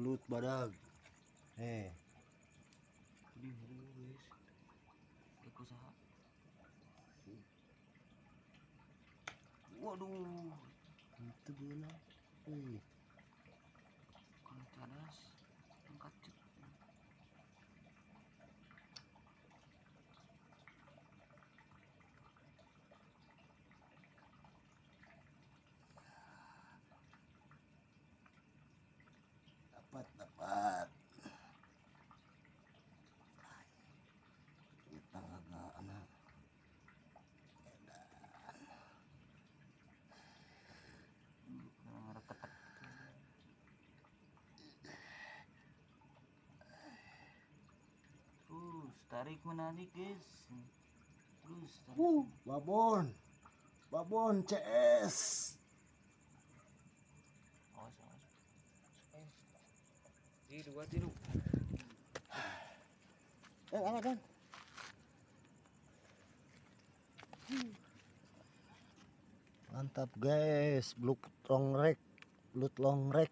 belut badag. Di hulu guys. Eko saha. Waduh, Itu gila. Wih, kalau cadas angkat cek. dapat. Kita agak anak. Ngarep tepat. Terus tarik menarik guys. Terus tarik. Babon CS. Awas awas. Di dua tilu. Angkat kan. Mantap guys, belut longrek.